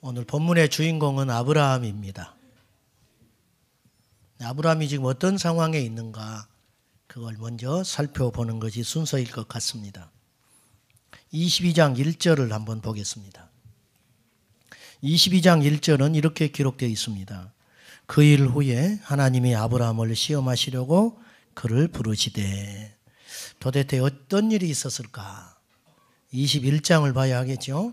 오늘 본문의 주인공은 아브라함입니다. 아브라함이 지금 어떤 상황에 있는가 그걸 먼저 살펴보는 것이 순서일 것 같습니다. 22장 1절을 한번 보겠습니다. 22장 1절은 이렇게 기록되어 있습니다. 그 일 후에 하나님이 아브라함을 시험하시려고 그를 부르시되. 도대체 어떤 일이 있었을까? 21장을 봐야 하겠죠.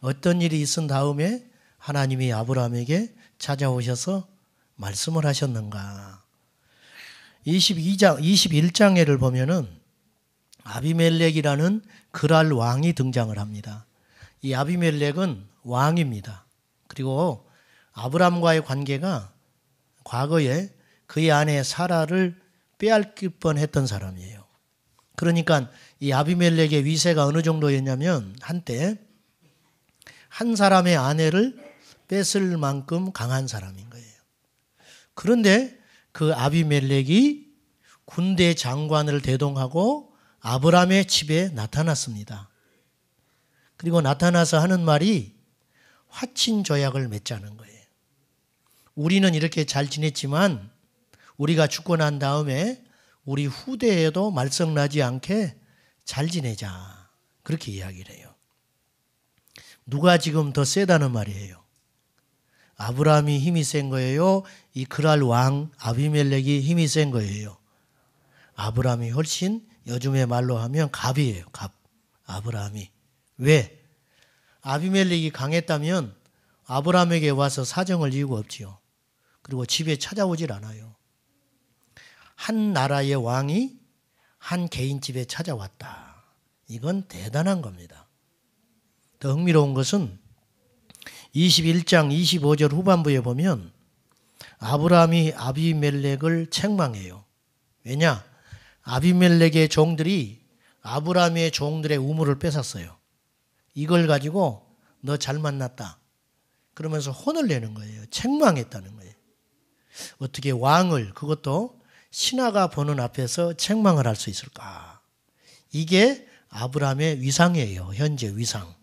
어떤 일이 있은 다음에 하나님이 아브라함에게 찾아오셔서 말씀을 하셨는가? 21장에를 보면은 아비멜렉이라는 그랄 왕이 등장을 합니다. 이 아비멜렉은 왕입니다. 그리고 아브라함과의 관계가 과거에 그의 아내 사라를 빼앗길 뻔했던 사람이에요. 그러니까 이 아비멜렉의 위세가 어느 정도였냐면 한때 한 사람의 아내를 뺏을 만큼 강한 사람인 거예요. 그런데 그 아비멜렉이 군대 장관을 대동하고 아브라함의 집에 나타났습니다. 그리고 나타나서 하는 말이 화친 조약을 맺자는 거예요. 우리는 이렇게 잘 지냈지만 우리가 죽고 난 다음에 우리 후대에도 말썽나지 않게 잘 지내자. 그렇게 이야기를 해요. 누가 지금 더 세다는 말이에요? 아브라함이 힘이 센 거예요? 이 그랄 왕 아비멜렉이 힘이 센 거예요? 아브라함이 훨씬 요즘의 말로 하면 갑이에요. 갑. 아브라함이. 왜? 아비멜렉이 강했다면 아브라함에게 와서 사정을 이유가 없지요. 그리고 집에 찾아오질 않아요. 한 나라의 왕이 한 개인 집에 찾아왔다. 이건 대단한 겁니다. 더 흥미로운 것은 21장 25절 후반부에 보면 아브라함이 아비멜렉을 책망해요. 왜냐? 아비멜렉의 종들이 아브라함의 종들의 우물을 뺏었어요. 이걸 가지고 너 잘 만났다. 그러면서 혼을 내는 거예요. 책망했다는 거예요. 어떻게 왕을, 그것도 신하가 보는 앞에서 책망을 할 수 있을까? 이게 아브라함의 위상이에요. 현재 위상.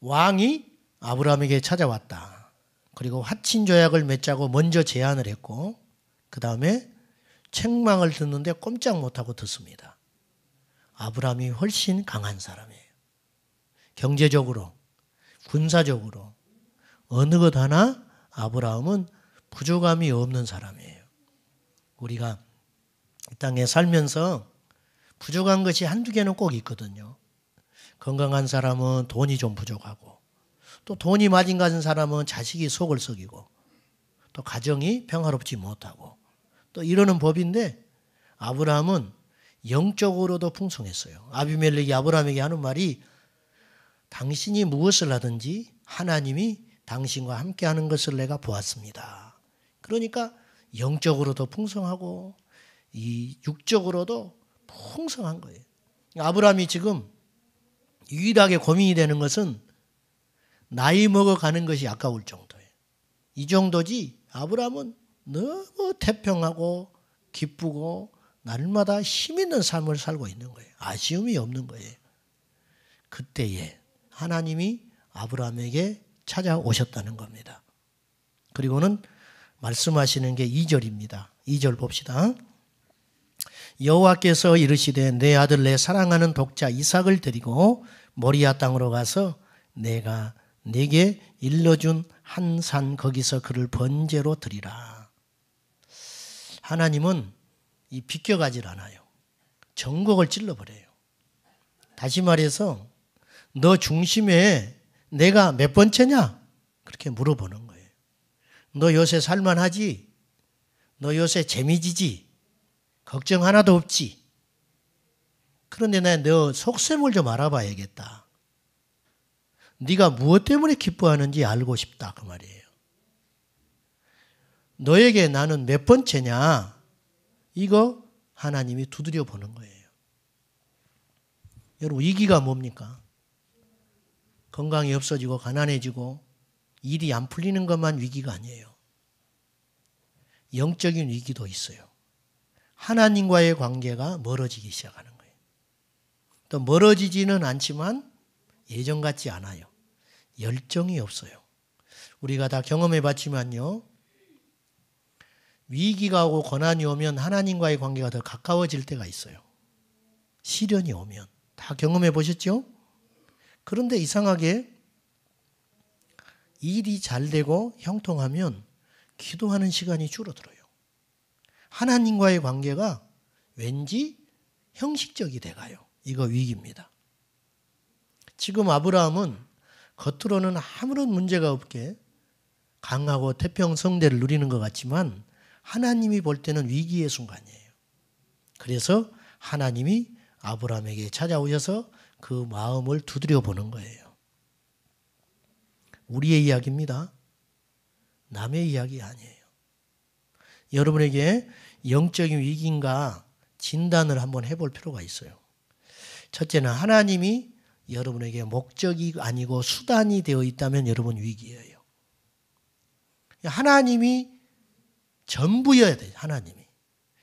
왕이 아브라함에게 찾아왔다. 그리고 화친 조약을 맺자고 먼저 제안을 했고 그 다음에 책망을 듣는데 꼼짝 못하고 듣습니다. 아브라함이 훨씬 강한 사람이에요. 경제적으로, 군사적으로 어느 것 하나 아브라함은 부족함이 없는 사람이에요. 우리가 이 땅에 살면서 부족한 것이 한두 개는 꼭 있거든요. 건강한 사람은 돈이 좀 부족하고 또 돈이 마진 가진 사람은 자식이 속을 썩이고 또 가정이 평화롭지 못하고 또 이러는 법인데 아브라함은 영적으로도 풍성했어요. 아비멜렉이 아브라함에게 하는 말이 당신이 무엇을 하든지 하나님이 당신과 함께하는 것을 내가 보았습니다. 그러니까 영적으로도 풍성하고 이 육적으로도 풍성한 거예요. 아브라함이 지금 유일하게 고민이 되는 것은 나이 먹어가는 것이 아까울 정도예요. 이 정도지 아브라함은 너무 태평하고 기쁘고 날마다 힘 있는 삶을 살고 있는 거예요. 아쉬움이 없는 거예요. 그때에 하나님이 아브라함에게 찾아오셨다는 겁니다. 그리고는 말씀하시는 게 2절입니다. 2절 봅시다. 여호와께서 이르시되 내 아들 내 사랑하는 독자 이삭을 데리고 모리아 땅으로 가서 내가 네게 일러준 한 산 거기서 그를 번제로 드리라. 하나님은 이 비껴가질 않아요. 전곡을 찔러버려요. 다시 말해서 너 중심에 내가 몇 번째냐? 그렇게 물어보는 거예요. 너 요새 살만하지? 너 요새 재미지지? 걱정 하나도 없지? 그런데 너 속셈을 좀 알아봐야겠다. 네가 무엇 때문에 기뻐하는지 알고 싶다 그 말이에요. 너에게 나는 몇 번째냐? 이거 하나님이 두드려 보는 거예요. 여러분 위기가 뭡니까? 건강이 없어지고 가난해지고 일이 안 풀리는 것만 위기가 아니에요. 영적인 위기도 있어요. 하나님과의 관계가 멀어지기 시작하는 거예요. 또 멀어지지는 않지만 예전 같지 않아요. 열정이 없어요. 우리가 다 경험해 봤지만요. 위기가 오고 고난이 오면 하나님과의 관계가 더 가까워질 때가 있어요. 시련이 오면. 다 경험해 보셨죠? 그런데 이상하게 일이 잘 되고 형통하면 기도하는 시간이 줄어들어요. 하나님과의 관계가 왠지 형식적이 돼가요. 이거 위기입니다. 지금 아브라함은 겉으로는 아무런 문제가 없게 강하고 태평성대를 누리는 것 같지만 하나님이 볼 때는 위기의 순간이에요. 그래서 하나님이 아브라함에게 찾아오셔서 그 마음을 두드려 보는 거예요. 우리의 이야기입니다. 남의 이야기 아니에요. 여러분에게 영적인 위기인가 진단을 한번 해볼 필요가 있어요. 첫째는 하나님이 여러분에게 목적이 아니고 수단이 되어 있다면 여러분 위기예요. 하나님이 전부여야 돼요. 하나님이.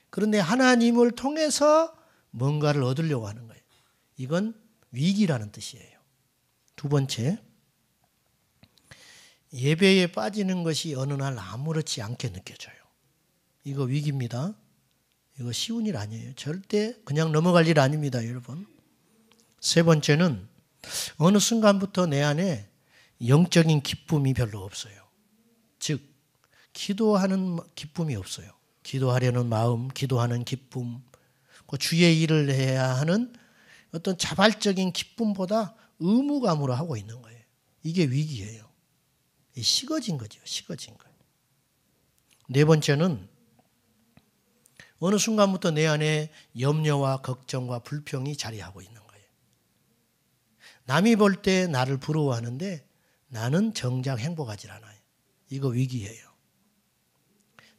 그런데 하나님을 통해서 뭔가를 얻으려고 하는 거예요. 이건 위기라는 뜻이에요. 두 번째, 예배에 빠지는 것이 어느 날 아무렇지 않게 느껴져요. 이거 위기입니다. 이거 쉬운 일 아니에요. 절대 그냥 넘어갈 일 아닙니다, 여러분. 세 번째는 어느 순간부터 내 안에 영적인 기쁨이 별로 없어요. 즉, 기도하는 기쁨이 없어요. 기도하려는 마음, 기도하는 기쁨, 주의 일을 해야 하는 어떤 자발적인 기쁨보다 의무감으로 하고 있는 거예요. 이게 위기예요. 식어진 거죠. 식어진 거예요. 네 번째는 어느 순간부터 내 안에 염려와 걱정과 불평이 자리하고 있는 거예요. 남이 볼 때 나를 부러워하는데 나는 정작 행복하지 않아요. 이거 위기예요.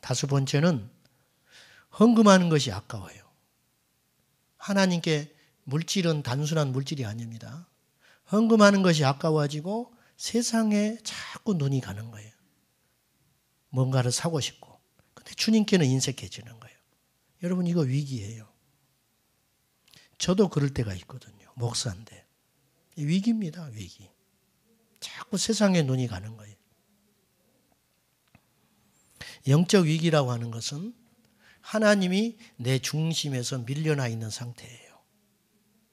다섯 번째는 헌금하는 것이 아까워요. 하나님께 물질은 단순한 물질이 아닙니다. 헌금하는 것이 아까워지고 세상에 자꾸 눈이 가는 거예요. 뭔가를 사고 싶고. 근데 주님께는 인색해지는 거예요. 여러분 이거 위기예요. 저도 그럴 때가 있거든요. 목사인데. 위기입니다. 위기. 자꾸 세상에 눈이 가는 거예요. 영적 위기라고 하는 것은 하나님이 내 중심에서 밀려나 있는 상태예요.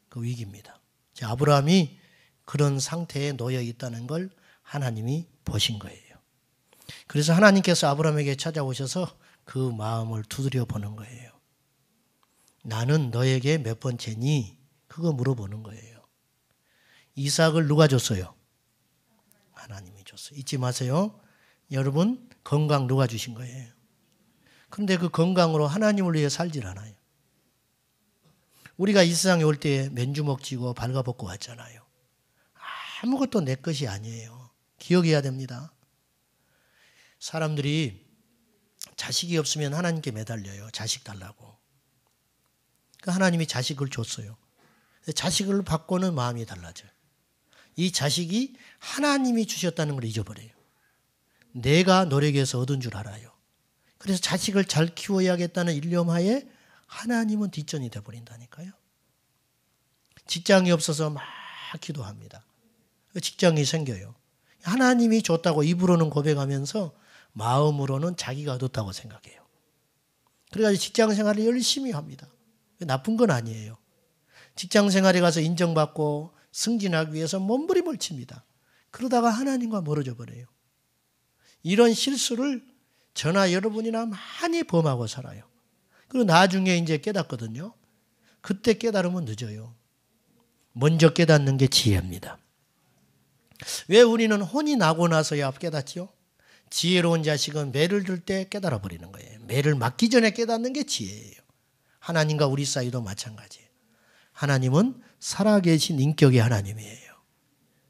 그 위기입니다. 아브라함이 그런 상태에 놓여 있다는 걸 하나님이 보신 거예요. 그래서 하나님께서 아브라함에게 찾아오셔서 그 마음을 두드려 보는 거예요. 나는 너에게 몇 번째니? 그거 물어보는 거예요. 이삭을 누가 줬어요? 하나님이 줬어요. 잊지 마세요. 여러분 건강 누가 주신 거예요? 그런데 그 건강으로 하나님을 위해 살질 않아요. 우리가 이 세상에 올 때 맨주먹 쥐고 발가벗고 왔잖아요. 아무것도 내 것이 아니에요. 기억해야 됩니다. 사람들이 자식이 없으면 하나님께 매달려요. 자식 달라고. 그러니까 하나님이 자식을 줬어요. 자식을 받고는 마음이 달라져요. 이 자식이 하나님이 주셨다는 걸 잊어버려요. 내가 노력해서 얻은 줄 알아요. 그래서 자식을 잘 키워야겠다는 일념하에 하나님은 뒷전이 돼버린다니까요. 직장이 없어서 막 기도합니다. 직장이 생겨요. 하나님이 줬다고 입으로는 고백하면서 마음으로는 자기가 얻었다고 생각해요. 그래가지고 직장 생활을 열심히 합니다. 나쁜 건 아니에요. 직장 생활에 가서 인정받고 승진하기 위해서 몸부림을 칩니다. 그러다가 하나님과 멀어져 버려요. 이런 실수를 저나 여러분이나 많이 범하고 살아요. 그리고 나중에 이제 깨닫거든요. 그때 깨달으면 늦어요. 먼저 깨닫는 게 지혜입니다. 왜 우리는 혼이 나고 나서야 깨닫죠? 지혜로운 자식은 매를 들 때 깨달아 버리는 거예요. 매를 맞기 전에 깨닫는 게 지혜예요. 하나님과 우리 사이도 마찬가지예요. 하나님은 살아계신 인격의 하나님이에요.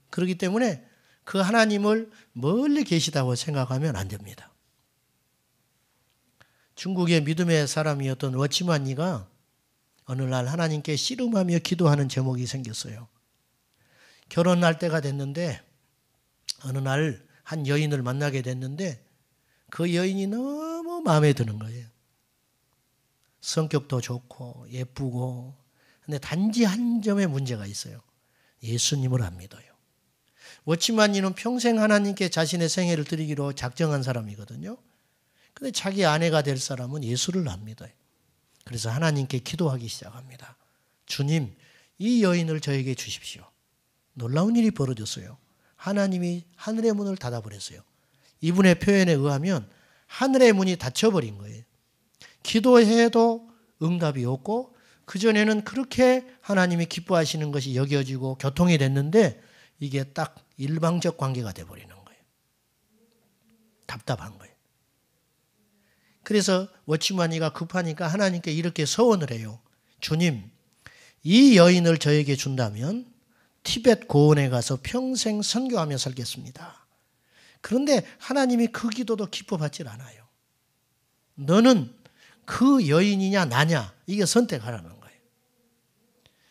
그렇기 때문에 그 하나님을 멀리 계시다고 생각하면 안 됩니다. 중국의 믿음의 사람이었던 워치만니가 어느 날 하나님께 씨름하며 기도하는 제목이 생겼어요. 결혼할 때가 됐는데 어느 날 한 여인을 만나게 됐는데 그 여인이 너무 마음에 드는 거예요. 성격도 좋고 예쁘고. 근데 단지 한 점에 문제가 있어요. 예수님을 안 믿어요. 워치만니는 평생 하나님께 자신의 생애를 드리기로 작정한 사람이거든요. 근데 자기 아내가 될 사람은 예수를 압니다. 그래서 하나님께 기도하기 시작합니다. 주님, 이 여인을 저에게 주십시오. 놀라운 일이 벌어졌어요. 하나님이 하늘의 문을 닫아버렸어요. 이분의 표현에 의하면 하늘의 문이 닫혀버린 거예요. 기도해도 응답이 없고 그전에는 그렇게 하나님이 기뻐하시는 것이 여겨지고 교통이 됐는데 이게 딱 일방적 관계가 돼버리는 거예요. 답답한 거예요. 그래서 워치만이가 급하니까 하나님께 이렇게 서원을 해요. 주님, 이 여인을 저에게 준다면 티벳 고원에 가서 평생 선교하며 살겠습니다. 그런데 하나님이 그 기도도 기뻐받질 않아요. 너는 그 여인이냐 나냐 이게 선택하라는 거예요.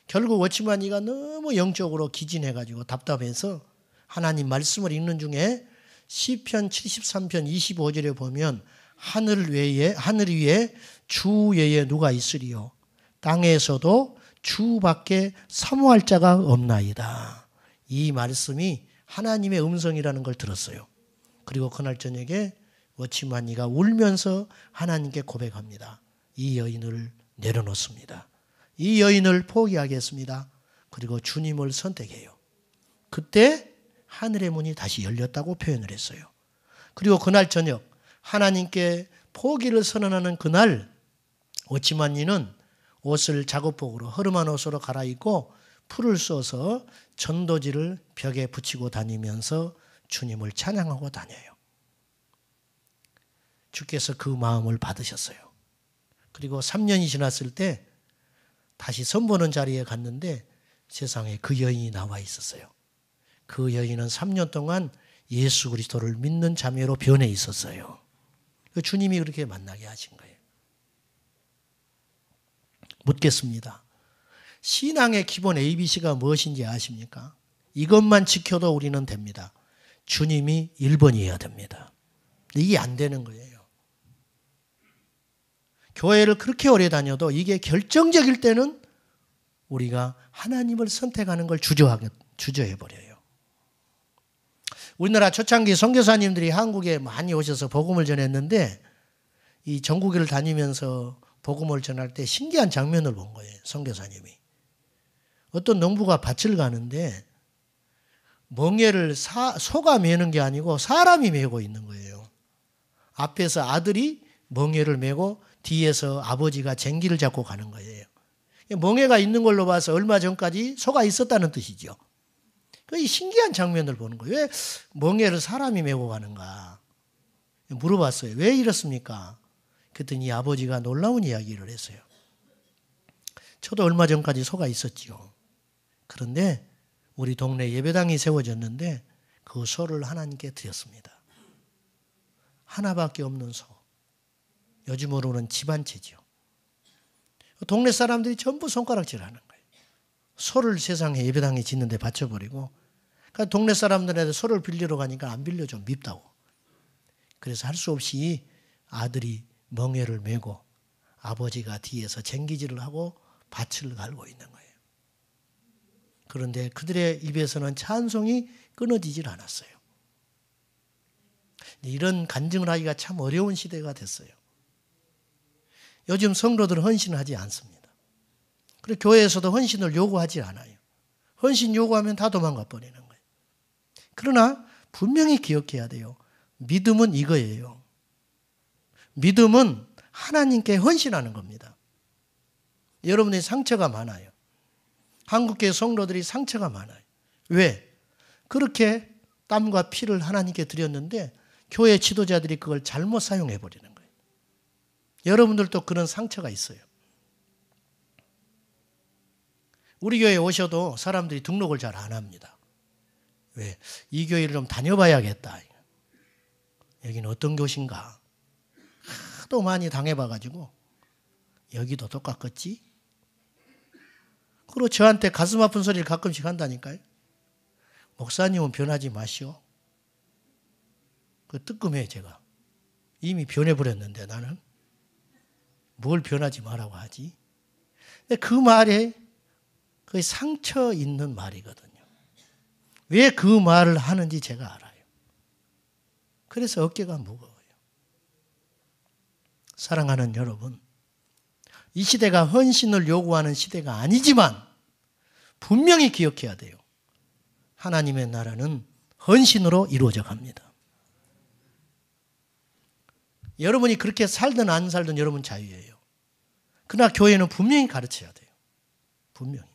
결국 워치만이가 너무 영적으로 기진해가지고 답답해서 하나님 말씀을 읽는 중에 시편 73편 25절에 보면 하늘 위에 주 외에 누가 있으리요 땅에서도 주밖에 사모할 자가 없나이다. 이 말씀이 하나님의 음성이라는 걸 들었어요. 그리고 그날 저녁에 워치만이가 울면서 하나님께 고백합니다. 이 여인을 내려놓습니다. 이 여인을 포기하겠습니다. 그리고 주님을 선택해요. 그때 하늘의 문이 다시 열렸다고 표현을 했어요. 그리고 그날 저녁 하나님께 포기를 선언하는 그날 워치만니는 옷을 작업복으로 허름한 옷으로 갈아입고 풀을 쏘서 전도지를 벽에 붙이고 다니면서 주님을 찬양하고 다녀요. 주께서 그 마음을 받으셨어요. 그리고 3년이 지났을 때 다시 선보는 자리에 갔는데 세상에 그 여인이 나와 있었어요. 그 여인은 3년 동안 예수 그리스도를 믿는 자매로 변해 있었어요. 주님이 그렇게 만나게 하신 거예요. 묻겠습니다. 신앙의 기본 ABC가 무엇인지 아십니까? 이것만 지켜도 우리는 됩니다. 주님이 1번이어야 됩니다. 이게 안 되는 거예요. 교회를 그렇게 오래 다녀도 이게 결정적일 때는 우리가 하나님을 선택하는 걸 주저해버려요. 우리나라 초창기 선교사님들이 한국에 많이 오셔서 복음을 전했는데 이 전국을 다니면서 복음을 전할 때 신기한 장면을 본 거예요. 선교사님이. 어떤 농부가 밭을 가는데 멍에를 소가 메는 게 아니고 사람이 메고 있는 거예요. 앞에서 아들이 멍에를 메고 뒤에서 아버지가 쟁기를 잡고 가는 거예요. 멍에가 있는 걸로 봐서 얼마 전까지 소가 있었다는 뜻이죠. 그 신기한 장면을 보는 거예요. 왜 멍에를 사람이 메고 가는가? 물어봤어요. 왜 이렇습니까? 그랬더니 아버지가 놀라운 이야기를 했어요. 저도 얼마 전까지 소가 있었지요. 그런데 우리 동네 예배당이 세워졌는데 그 소를 하나님께 드렸습니다. 하나밖에 없는 소. 요즘으로는 집안채죠. 동네 사람들이 전부 손가락질하는 거예요. 소를 세상에 예배당에 짓는데 바쳐버리고 그러니까 동네 사람들한테 소를 빌리러 가니까 안 빌려줘. 밉다고. 그래서 할 수 없이 아들이 멍에를 메고 아버지가 뒤에서 쟁기질을 하고 밭을 갈고 있는 거예요. 그런데 그들의 입에서는 찬송이 끊어지질 않았어요. 이런 간증을 하기가 참 어려운 시대가 됐어요. 요즘 성도들은 헌신을 하지 않습니다. 그리고 교회에서도 헌신을 요구하지 않아요. 헌신 요구하면 다 도망가 버리는 거예요. 그러나 분명히 기억해야 돼요. 믿음은 이거예요. 믿음은 하나님께 헌신하는 겁니다. 여러분의 상처가 많아요. 한국교회 성도들이 상처가 많아요. 왜? 그렇게 땀과 피를 하나님께 드렸는데 교회 지도자들이 그걸 잘못 사용해버리는 거예요. 여러분들도 그런 상처가 있어요. 우리 교회에 오셔도 사람들이 등록을 잘 안 합니다. 왜? 이 교회를 좀 다녀봐야겠다. 여기는 어떤 곳인가? 하도 많이 당해봐가지고 여기도 똑같겠지? 그리고 저한테 가슴 아픈 소리를 가끔씩 한다니까요. 목사님은 변하지 마시오. 그 뜨끔해 제가. 이미 변해버렸는데 나는. 뭘 변하지 말라고 하지? 근데 그 말에 거의 상처 있는 말이거든요. 왜 그 말을 하는지 제가 알아요. 그래서 어깨가 무거워요. 사랑하는 여러분, 이 시대가 헌신을 요구하는 시대가 아니지만 분명히 기억해야 돼요. 하나님의 나라는 헌신으로 이루어져 갑니다. 여러분이 그렇게 살든 안 살든 여러분 자유예요. 그러나 교회는 분명히 가르쳐야 돼요. 분명히.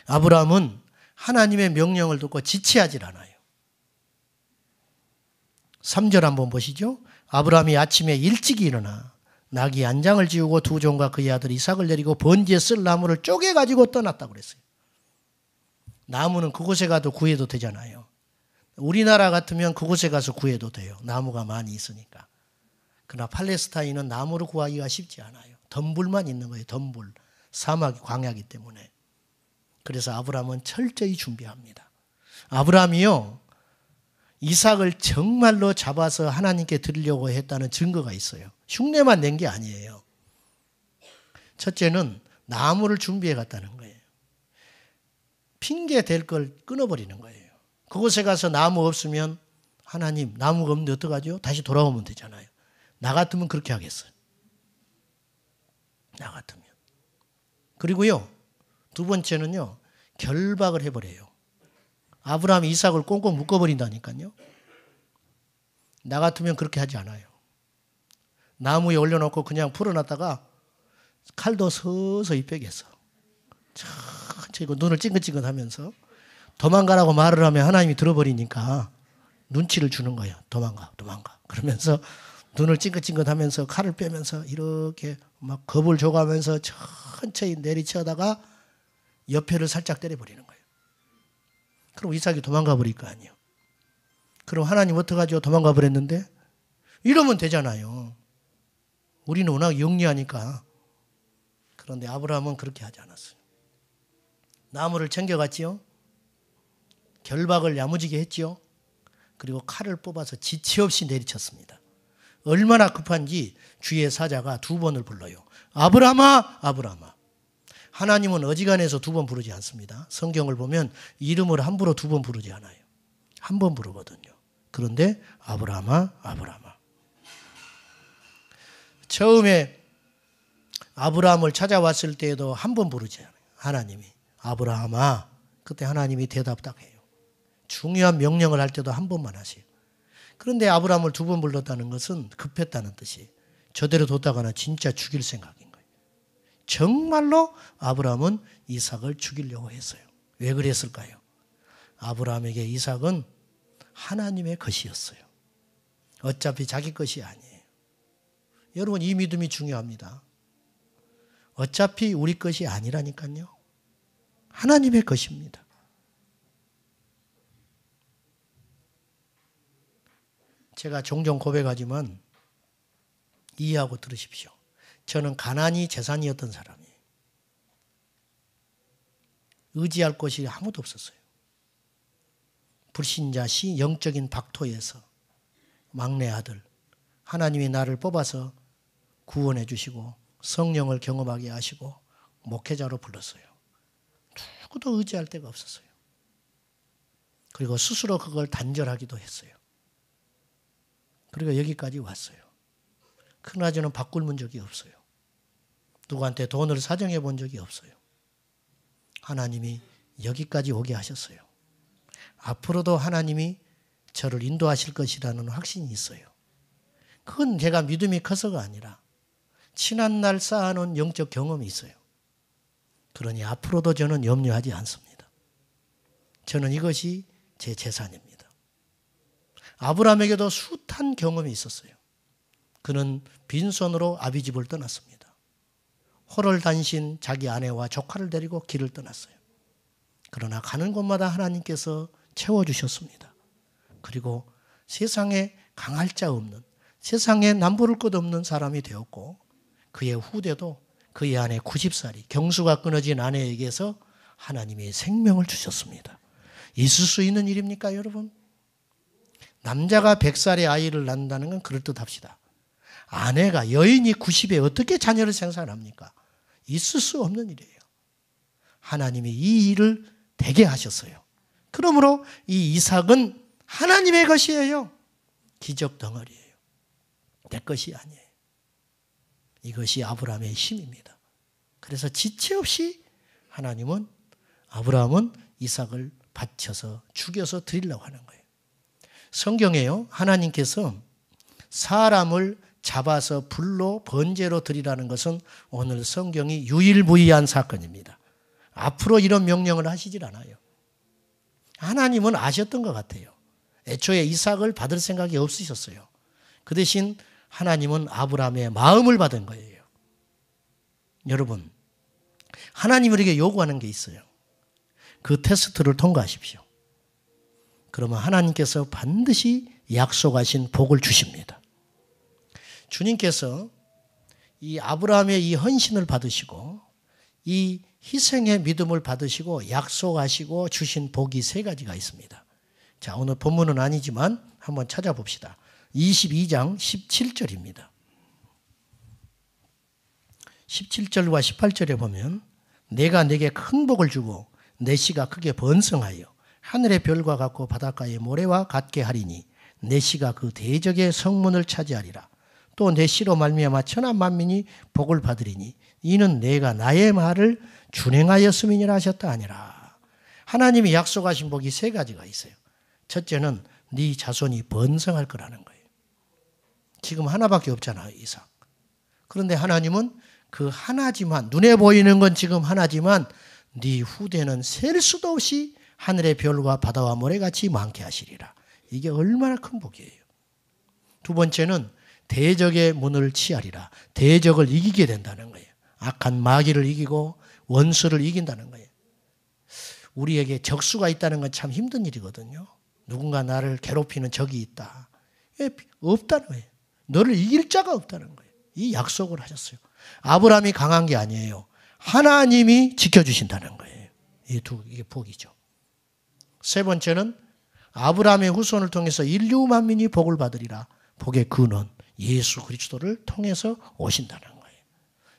아브라함은 하나님의 명령을 듣고 지체하질 않아요. 3절 한번 보시죠. 아브라함이 아침에 일찍 일어나 나귀 안장을 지우고 두 종과 그의 아들 이삭을 데리고 번제에 쓸 나무를 쪼개가지고 떠났다고 그랬어요. 나무는 그곳에 가도 구해도 되잖아요. 우리나라 같으면 그곳에 가서 구해도 돼요. 나무가 많이 있으니까. 그러나 팔레스타인은 나무를 구하기가 쉽지 않아요. 덤불만 있는 거예요. 덤불. 사막이 광야이기 때문에. 그래서 아브라함은 철저히 준비합니다. 아브라함이요, 이삭을 정말로 잡아서 하나님께 드리려고 했다는 증거가 있어요. 흉내만 낸 게 아니에요. 첫째는 나무를 준비해 갔다는 거예요. 핑계 댈 걸 끊어버리는 거예요. 그곳에 가서 나무 없으면 하나님 나무가 없는데 어떡하죠? 다시 돌아오면 되잖아요. 나 같으면 그렇게 하겠어요. 나 같으면. 그리고요, 두 번째는요, 결박을 해버려요. 아브라함이 이삭을 꽁꽁 묶어버린다니까요. 나 같으면 그렇게 하지 않아요. 나무에 올려놓고 그냥 풀어놨다가 칼도 서서히 빼겠어. 천천히 눈을 찡긋찡긋하면서 도망가라고 말을 하면 하나님이 들어버리니까 눈치를 주는 거예요. 도망가, 도망가. 그러면서 눈을 찡긋찡긋하면서 칼을 빼면서 이렇게 막 겁을 줘가면서 천천히 내리쳐다가 옆에를 살짝 때려버리는 거예요. 그럼 이삭이 도망가 버릴 거 아니에요. 그럼 하나님 어떡하죠? 도망가 버렸는데? 이러면 되잖아요. 우리는 워낙 영리하니까. 그런데 아브라함은 그렇게 하지 않았어요. 나무를 챙겨갔지요. 결박을 야무지게 했지요. 그리고 칼을 뽑아서 지체 없이 내리쳤습니다. 얼마나 급한지 주의 사자가 두 번을 불러요. 아브라함아, 아브라함아. 하나님은 어지간해서 두 번 부르지 않습니다. 성경을 보면 이름을 함부로 두 번 부르지 않아요. 한 번 부르거든요. 그런데 아브라함아, 아브라함아. 처음에 아브라함을 찾아왔을 때에도 한 번 부르지 않아요. 하나님이. 아브라함아. 그때 하나님이 대답 딱 해요. 중요한 명령을 할 때도 한 번만 하세요. 그런데 아브라함을 두 번 불렀다는 것은 급했다는 뜻이에요. 저대로 뒀다가는 진짜 죽일 생각인 거예요. 정말로 아브라함은 이삭을 죽이려고 했어요. 왜 그랬을까요? 아브라함에게 이삭은 하나님의 것이었어요. 어차피 자기 것이 아니에요. 여러분, 이 믿음이 중요합니다. 어차피 우리 것이 아니라니까요. 하나님의 것입니다. 제가 종종 고백하지만 이해하고 들으십시오. 저는 가난이 재산이었던 사람이에요. 의지할 곳이 아무도 없었어요. 불신자 영적인 박토에서 막내 아들, 하나님이 나를 뽑아서 구원해 주시고 성령을 경험하게 하시고 목회자로 불렀어요. 누구도 의지할 데가 없었어요. 그리고 스스로 그걸 단절하기도 했어요. 그리고 여기까지 왔어요. 그나저나 밥 굶은 적이 없어요. 누구한테 돈을 사정해 본 적이 없어요. 하나님이 여기까지 오게 하셨어요. 앞으로도 하나님이 저를 인도하실 것이라는 확신이 있어요. 그건 제가 믿음이 커서가 아니라 지난날 쌓아놓은 영적 경험이 있어요. 그러니 앞으로도 저는 염려하지 않습니다. 저는 이것이 제 재산입니다. 아브라함에게도 숱한 경험이 있었어요. 그는 빈손으로 아비집을 떠났습니다. 호롤단신 자기 아내와 조카를 데리고 길을 떠났어요. 그러나 가는 곳마다 하나님께서 채워주셨습니다. 그리고 세상에 강할 자 없는, 세상에 남부를 것 없는 사람이 되었고, 그의 후대도 그의 아내 90살이 경수가 끊어진 아내에게서 하나님이 생명을 주셨습니다. 있을 수 있는 일입니까, 여러분? 남자가 100살의 아이를 낳는다는 건 그럴듯합시다. 아내가 여인이 90에 어떻게 자녀를 생산합니까? 있을 수 없는 일이에요. 하나님이 이 일을 되게 하셨어요. 그러므로 이 이삭은 하나님의 것이에요. 기적 덩어리예요. 내 것이 아니에요. 이것이 아브라함의 힘입니다. 그래서 지체 없이 아브라함은 이삭을 바쳐서 죽여서 드리려고 하는 거예요. 성경에요, 하나님께서 사람을 잡아서 불로 번제로 드리라는 것은 오늘 성경이 유일무이한 사건입니다. 앞으로 이런 명령을 하시질 않아요. 하나님은 아셨던 것 같아요. 애초에 이삭을 받을 생각이 없으셨어요. 그 대신 하나님은 아브라함의 마음을 받은 거예요. 여러분, 하나님 우리에게 요구하는 게 있어요. 그 테스트를 통과하십시오. 그러면 하나님께서 반드시 약속하신 복을 주십니다. 주님께서 이 아브라함의 이 헌신을 받으시고 이 희생의 믿음을 받으시고 약속하시고 주신 복이 세 가지가 있습니다. 자, 오늘 본문은 아니지만 한번 찾아봅시다. 22장 17절입니다. 17절과 18절에 보면 내가 네게 큰 복을 주고 내 씨가 크게 번성하여 하늘의 별과 같고 바닷가의 모래와 같게 하리니 내 씨가 그 대적의 성문을 차지하리라. 또 내 씨로 말미암아 천하 만민이 복을 받으리니 이는 내가 나의 말을 준행하였음이니라 하셨다 아니라. 하나님이 약속하신 복이 세 가지가 있어요. 첫째는 네 자손이 번성할 거라는 거예요. 지금 하나밖에 없잖아요, 이삭. 그런데 하나님은 그 하나지만, 눈에 보이는 건 지금 하나지만 네 후대는 셀 수도 없이 하늘의 별과 바다와 모래같이 많게 하시리라. 이게 얼마나 큰 복이에요. 두 번째는 대적의 문을 치하리라. 대적을 이기게 된다는 거예요. 악한 마귀를 이기고 원수를 이긴다는 거예요. 우리에게 적수가 있다는 건 참 힘든 일이거든요. 누군가 나를 괴롭히는 적이 있다. 없다는 거예요. 너를 이길 자가 없다는 거예요. 이 약속을 하셨어요. 아브라함이 강한 게 아니에요. 하나님이 지켜주신다는 거예요. 이게 복이죠. 세 번째는 아브라함의 후손을 통해서 인류 만민이 복을 받으리라. 복의 근원 예수 그리스도를 통해서 오신다는 거예요.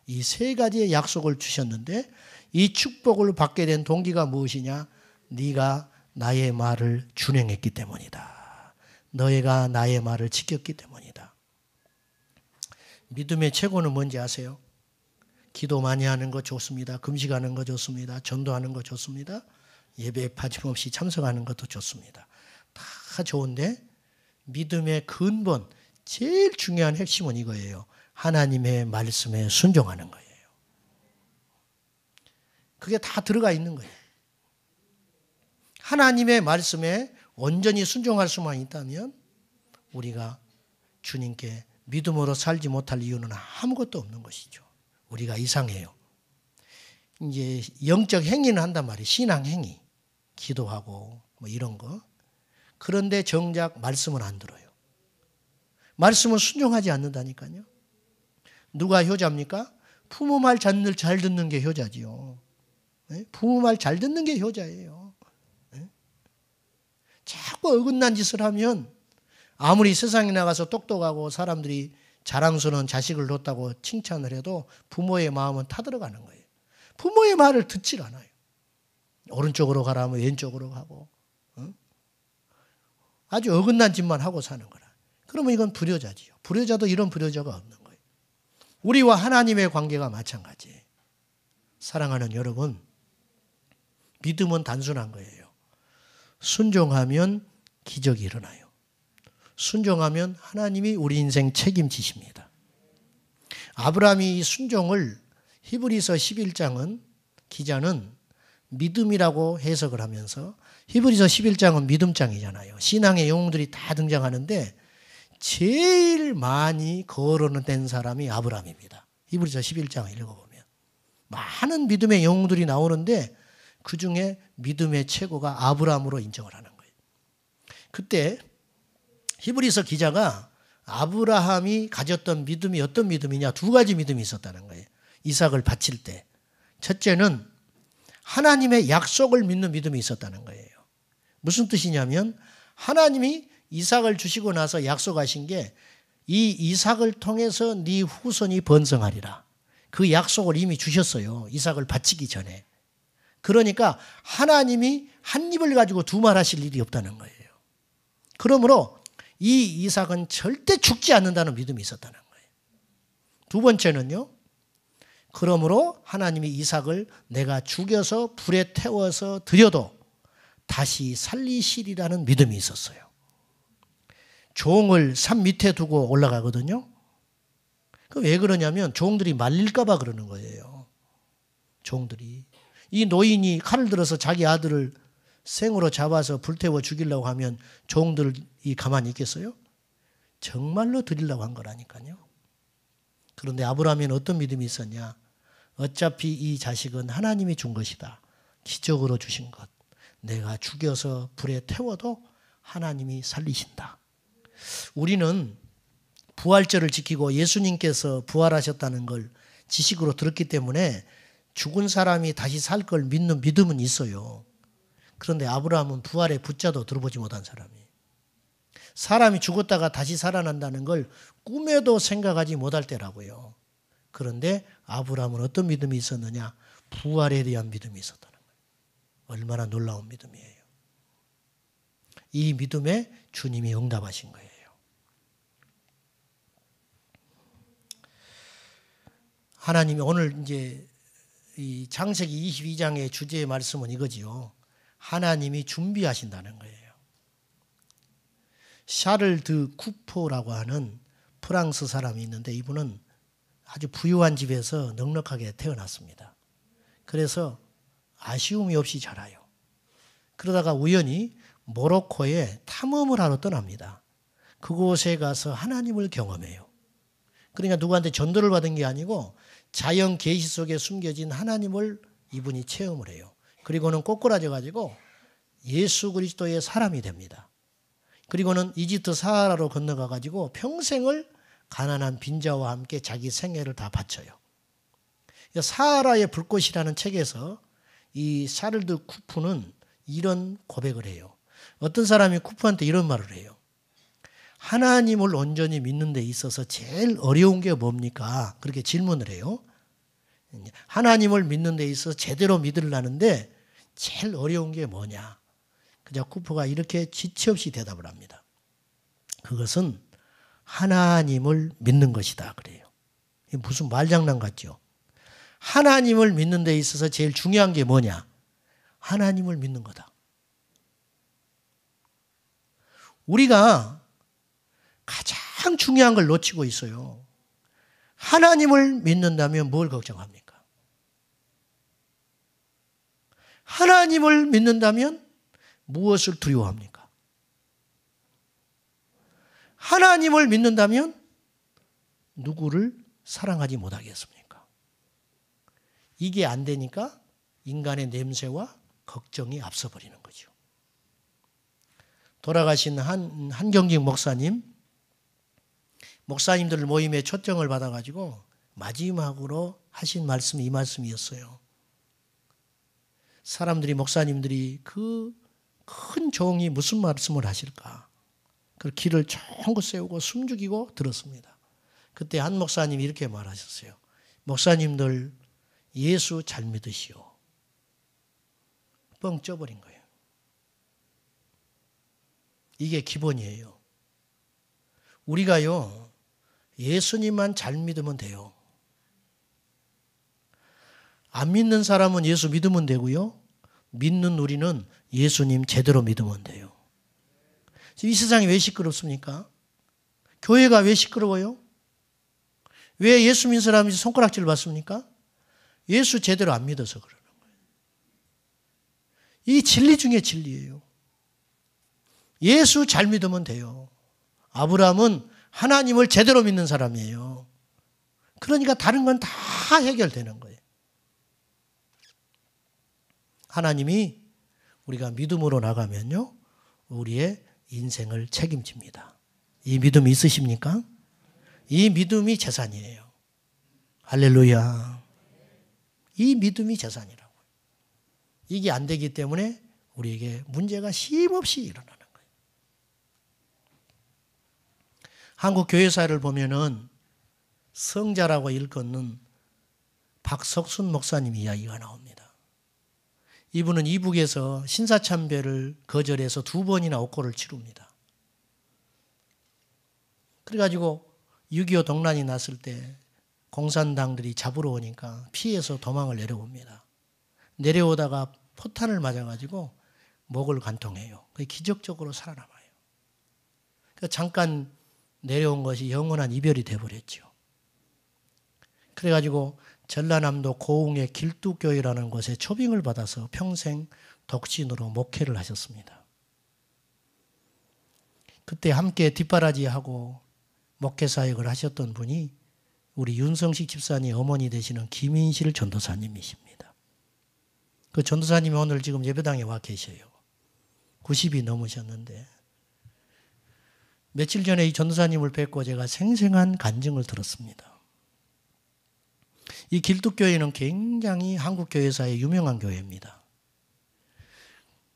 이 세 가지의 약속을 주셨는데 이 축복을 받게 된 동기가 무엇이냐? 네가 나의 말을 준행했기 때문이다. 너희가 나의 말을 지켰기 때문이다. 믿음의 최고는 뭔지 아세요? 기도 많이 하는 거 좋습니다. 금식하는 거 좋습니다. 전도하는 거 좋습니다. 예배에 빠짐없이 참석하는 것도 좋습니다. 다 좋은데 믿음의 근본, 제일 중요한 핵심은 이거예요. 하나님의 말씀에 순종하는 거예요. 그게 다 들어가 있는 거예요. 하나님의 말씀에 온전히 순종할 수만 있다면 우리가 주님께 믿음으로 살지 못할 이유는 아무것도 없는 것이죠. 우리가 이상해요. 이제 영적 행위는 한단 말이에요. 신앙 행위. 기도하고 뭐 이런 거. 그런데 정작 말씀은 안 들어요. 말씀은 순종하지 않는다니까요. 누가 효자입니까? 부모 말 잘 듣는 게 효자지요. 부모 말 잘 듣는 게 효자예요. 자꾸 어긋난 짓을 하면 아무리 세상에 나가서 똑똑하고 사람들이 자랑스러운 자식을 뒀다고 칭찬을 해도 부모의 마음은 타들어가는 거예요. 부모의 말을 듣질 않아요. 오른쪽으로 가라면 왼쪽으로 가고 아주 어긋난 짓만 하고 사는 거라. 그러면 이건 불효자지요. 불효자도 이런 불효자가 없는 거예요. 우리와 하나님의 관계가 마찬가지예요. 사랑하는 여러분, 믿음은 단순한 거예요. 순종하면 기적이 일어나요. 순종하면 하나님이 우리 인생 책임지십니다. 아브라함이 이 순종을 히브리서 11장은 기자는 믿음이라고 해석을 하면서 히브리서 11장은 믿음장이잖아요. 신앙의 영웅들이 다 등장하는데 제일 많이 거론된 사람이 아브라함입니다. 히브리서 11장을 읽어보면 많은 믿음의 영웅들이 나오는데 그중에 믿음의 최고가 아브라함으로 인정을 하는 거예요. 그때 히브리서 기자가 아브라함이 가졌던 믿음이 어떤 믿음이냐, 두 가지 믿음이 있었다는 거예요. 이삭을 바칠 때 첫째는 하나님의 약속을 믿는 믿음이 있었다는 거예요. 무슨 뜻이냐면 하나님이 이삭을 주시고 나서 약속하신 게 이 이삭을 통해서 네 후손이 번성하리라. 그 약속을 이미 주셨어요. 이삭을 바치기 전에. 그러니까 하나님이 한 입을 가지고 두 말 하실 일이 없다는 거예요. 그러므로 이 이삭은 절대 죽지 않는다는 믿음이 있었다는 거예요. 두 번째는요. 그러므로 하나님이 이삭을 내가 죽여서 불에 태워서 드려도 다시 살리시리라는 믿음이 있었어요. 종을 산 밑에 두고 올라가거든요. 왜 그러냐면 종들이 말릴까 봐 그러는 거예요. 종들이. 이 노인이 칼을 들어서 자기 아들을 생으로 잡아서 불태워 죽이려고 하면 종들이 가만히 있겠어요? 정말로 드리려고 한 거라니까요. 그런데 아브라함에는 어떤 믿음이 있었냐? 어차피 이 자식은 하나님이 준 것이다. 기적으로 주신 것. 내가 죽여서 불에 태워도 하나님이 살리신다. 우리는 부활절을 지키고 예수님께서 부활하셨다는 걸 지식으로 들었기 때문에 죽은 사람이 다시 살 걸 믿는 믿음은 있어요. 그런데 아브라함은 부활의 부자도 들어보지 못한 사람이 죽었다가 다시 살아난다는 걸 꿈에도 생각하지 못할 때라고요. 그런데 아브라함은 어떤 믿음이 있었느냐? 부활에 대한 믿음이 있었다는 거예요. 얼마나 놀라운 믿음이에요. 이 믿음에 주님이 응답하신 거예요. 하나님이 오늘 이제 이 창세기 22장의 주제의 말씀은 이거지요. 하나님이 준비하신다는 거예요. 샤를 드 쿠포라고 하는 프랑스 사람이 있는데 이분은 아주 부유한 집에서 넉넉하게 태어났습니다. 그래서 아쉬움이 없이 자라요. 그러다가 우연히 모로코에 탐험을 하러 떠납니다. 그곳에 가서 하나님을 경험해요. 그러니까 누구한테 전도를 받은 게 아니고 자연 계시 속에 숨겨진 하나님을 이분이 체험을 해요. 그리고는 꼬꾸라져 가지고 예수 그리스도의 사람이 됩니다. 그리고는 이집트 사하라로 건너가 가지고 평생을 가난한 빈자와 함께 자기 생애를 다 바쳐요. 사하라의 불꽃이라는 책에서 이 샤를드 쿠프는 이런 고백을 해요. 어떤 사람이 쿠프한테 이런 말을 해요. 하나님을 온전히 믿는 데 있어서 제일 어려운 게 뭡니까? 그렇게 질문을 해요. 하나님을 믿는 데 있어서 제대로 믿으려는데 제일 어려운 게 뭐냐? 그저 쿠프가 이렇게 지체 없이 대답을 합니다. 그것은 하나님을 믿는 것이다 그래요. 이게 무슨 말장난 같죠? 하나님을 믿는 데 있어서 제일 중요한 게 뭐냐? 하나님을 믿는 거다. 우리가 가장 중요한 걸 놓치고 있어요. 하나님을 믿는다면 뭘 걱정합니까? 하나님을 믿는다면 무엇을 두려워합니까? 하나님을 믿는다면 누구를 사랑하지 못하겠습니까? 이게 안 되니까 인간의 냄새와 걱정이 앞서버리는 거죠. 돌아가신 한경직 목사님들 모임에 초청을 받아가지고 마지막으로 하신 말씀이 이 말씀이었어요. 사람들이 목사님들이 그 큰 종이 무슨 말씀을 하실까? 그 길을 쫑긋 세우고 숨죽이고 들었습니다. 그때 한 목사님이 이렇게 말하셨어요. 목사님들 예수 잘 믿으시오. 뻥 쪄버린 거예요. 이게 기본이에요. 우리가요, 예수님만 잘 믿으면 돼요. 안 믿는 사람은 예수 믿으면 되고요. 믿는 우리는 예수님 제대로 믿으면 돼요. 이 세상이 왜 시끄럽습니까? 교회가 왜 시끄러워요? 왜 예수 믿는 사람이 손가락질 받습니까? 예수 제대로 안 믿어서 그러는 거예요. 이 진리 중에 진리예요. 예수 잘 믿으면 돼요. 아브라함은 하나님을 제대로 믿는 사람이에요. 그러니까 다른 건 다 해결되는 거예요. 하나님이 우리가 믿음으로 나가면요, 우리의 인생을 책임집니다. 이 믿음이 있으십니까? 이 믿음이 재산이에요. 할렐루야. 이 믿음이 재산이라고요. 이게 안 되기 때문에 우리에게 문제가 쉼없이 일어나는 거예요. 한국 교회사를 보면은 성자라고 일컫는 박석순 목사님 이야기가 나옵니다. 이분은 이북에서 신사참배를 거절해서 2번이나 옥고를 치릅니다. 그래가지고 6.25 동란이 났을 때 공산당들이 잡으러 오니까 피해서 도망을 내려옵니다. 내려오다가 포탄을 맞아가지고 목을 관통해요. 그게 기적적으로 살아남아요. 그러니까 잠깐 내려온 것이 영원한 이별이 돼버렸죠. 그래가지고 전라남도 고흥의 길두교회라는 곳에 초빙을 받아서 평생 독신으로 목회를 하셨습니다. 그때 함께 뒷바라지하고 목회 사역을 하셨던 분이 우리 윤성식 집사님 어머니 되시는 김인실 전도사님이십니다. 그 전도사님이 오늘 지금 예배당에 와 계셔요. 90이 넘으셨는데 며칠 전에 이 전도사님을 뵙고 제가 생생한 간증을 들었습니다. 이 길뚝교회는 굉장히 한국 교회사에 유명한 교회입니다.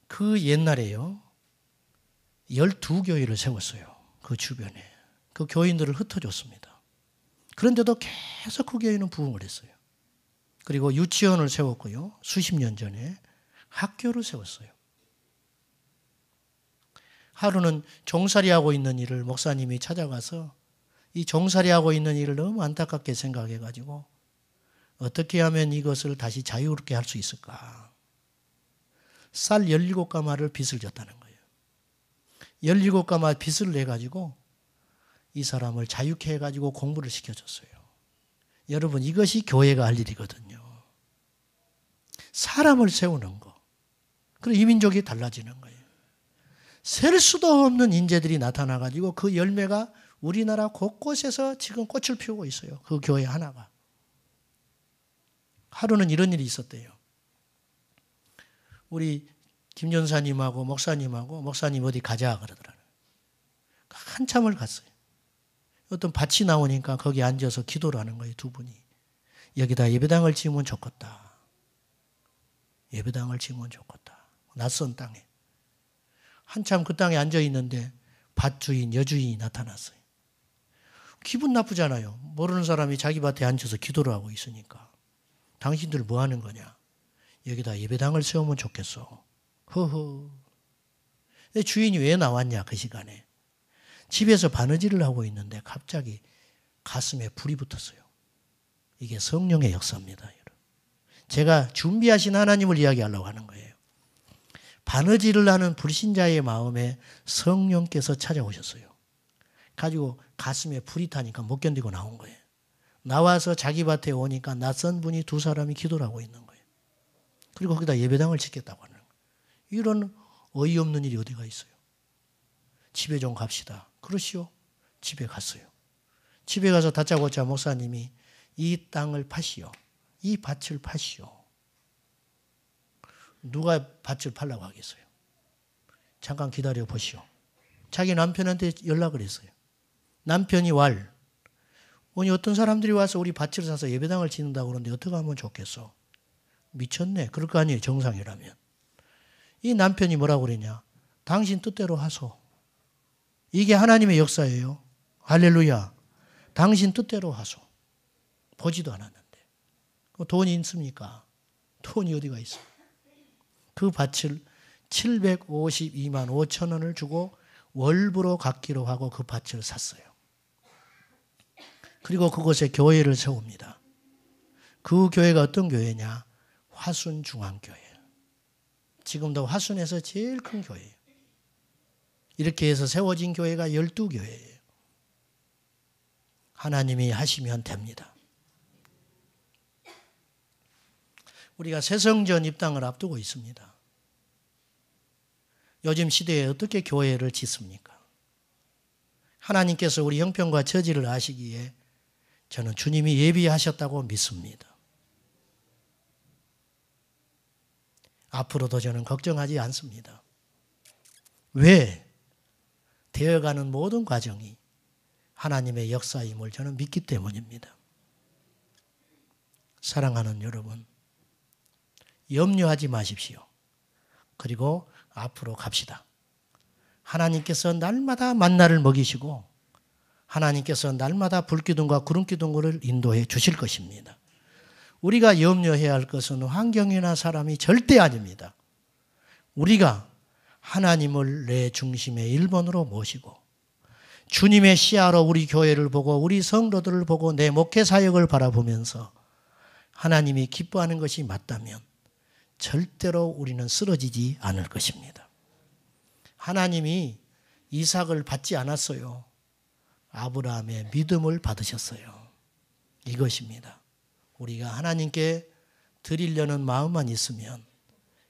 그 옛날에요, 12교회를 세웠어요. 그 주변에. 그 교인들을 흩어줬습니다. 그런데도 계속 그 교회는 부흥을 했어요. 그리고 유치원을 세웠고요. 수십 년 전에 학교를 세웠어요. 하루는 종살이하고 있는 일을 목사님이 찾아가서 이 종살이하고 있는 일을 너무 안타깝게 생각해가지고 어떻게 하면 이것을 다시 자유롭게 할 수 있을까? 쌀 17가마를 빚을 졌다는 거예요. 17가마 빚을 내가지고 이 사람을 자유케 해가지고 공부를 시켜줬어요. 여러분, 이것이 교회가 할 일이거든요. 사람을 세우는 거. 그리고 이민족이 달라지는 거예요. 셀 수도 없는 인재들이 나타나가지고 그 열매가 우리나라 곳곳에서 지금 꽃을 피우고 있어요. 그 교회 하나가. 하루는 이런 일이 있었대요. 우리 김전사님하고 목사님하고 목사님 어디 가자 그러더라고요. 한참을 갔어요. 어떤 밭이 나오니까 거기 앉아서 기도를 하는 거예요. 두 분이. 여기다 예배당을 지으면 좋겠다. 예배당을 지으면 좋겠다. 낯선 땅에. 한참 그 땅에 앉아 있는데 밭주인, 여주인이 나타났어요. 기분 나쁘잖아요. 모르는 사람이 자기 밭에 앉아서 기도를 하고 있으니까. 당신들 뭐 하는 거냐? 여기다 예배당을 세우면 좋겠어. 허허. 주인이 왜 나왔냐 그 시간에. 집에서 바느질을 하고 있는데 갑자기 가슴에 불이 붙었어요. 이게 성령의 역사입니다. 제가 준비하신 하나님을 이야기하려고 하는 거예요. 바느질을 하는 불신자의 마음에 성령께서 찾아오셨어요. 가지고 가슴에 불이 타니까 못 견디고 나온 거예요. 나와서 자기 밭에 오니까 낯선 분이 2사람이 기도를 하고 있는 거예요. 그리고 거기다 예배당을 짓겠다고 하는 거예요. 이런 어이없는 일이 어디가 있어요. 집에 좀 갑시다. 그러시오. 집에 갔어요. 집에 가서 다짜고짜 목사님이 이 땅을 파시오. 이 밭을 파시오. 누가 밭을 팔라고 하겠어요. 잠깐 기다려 보시오. 자기 남편한테 연락을 했어요. 남편이 아니 어떤 사람들이 와서 우리 밭을 사서 예배당을 짓는다고 그러는데 어떻게 하면 좋겠어. 미쳤네. 그럴 거 아니에요. 정상이라면. 이 남편이 뭐라고 그러냐. 당신 뜻대로 하소. 이게 하나님의 역사예요. 할렐루야. 당신 뜻대로 하소. 보지도 않았는데. 돈이 있습니까? 돈이 어디가 있어. 그 밭을 752만 5천 원을 주고 월부로 갚기로 하고 그 밭을 샀어요. 그리고 그곳에 교회를 세웁니다. 그 교회가 어떤 교회냐? 화순중앙교회. 지금도 화순에서 제일 큰 교회예요. 이렇게 해서 세워진 교회가 12교회예요. 하나님이 하시면 됩니다. 우리가 새성전 입당을 앞두고 있습니다. 요즘 시대에 어떻게 교회를 짓습니까? 하나님께서 우리 형편과 처지를 아시기에 저는 주님이 예비하셨다고 믿습니다. 앞으로도 저는 걱정하지 않습니다. 왜? 되어가는 모든 과정이 하나님의 역사임을 저는 믿기 때문입니다. 사랑하는 여러분, 염려하지 마십시오. 그리고 앞으로 갑시다. 하나님께서 날마다 만나를 먹이시고 하나님께서 날마다 불기둥과 구름기둥을 인도해 주실 것입니다. 우리가 염려해야 할 것은 환경이나 사람이 절대 아닙니다. 우리가 하나님을 내 중심의 1번으로 모시고 주님의 시야로 우리 교회를 보고 우리 성도들을 보고 내 목회 사역을 바라보면서 하나님이 기뻐하는 것이 맞다면 절대로 우리는 쓰러지지 않을 것입니다. 하나님이 이삭을 받지 않았어요. 아브라함의 믿음을 받으셨어요. 이것입니다. 우리가 하나님께 드리려는 마음만 있으면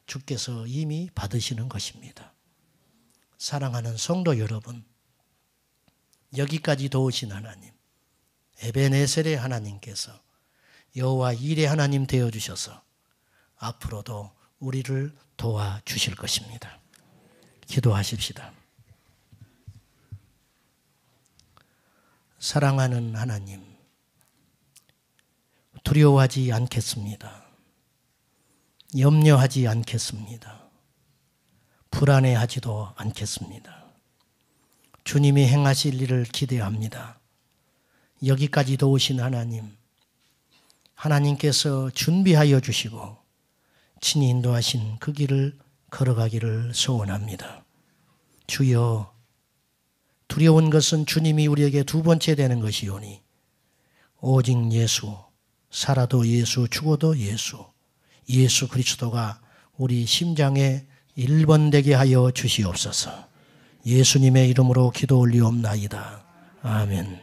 주께서 이미 받으시는 것입니다. 사랑하는 성도 여러분, 여기까지 도우신 하나님, 에베네셀의 하나님께서 여호와 일의 하나님 되어주셔서 앞으로도 우리를 도와주실 것입니다. 기도하십시다. 사랑하는 하나님, 두려워하지 않겠습니다. 염려하지 않겠습니다. 불안해하지도 않겠습니다. 주님이 행하실 일을 기대합니다. 여기까지도 오신 하나님, 하나님께서 준비하여 주시고 친히 인도하신 그 길을 걸어가기를 소원합니다. 주여, 두려운 것은 주님이 우리에게 두 번째 되는 것이오니 오직 예수, 살아도 예수, 죽어도 예수, 예수 그리스도가 우리 심장에 1번 되게 하여 주시옵소서. 예수님의 이름으로 기도 올리옵나이다. 아멘.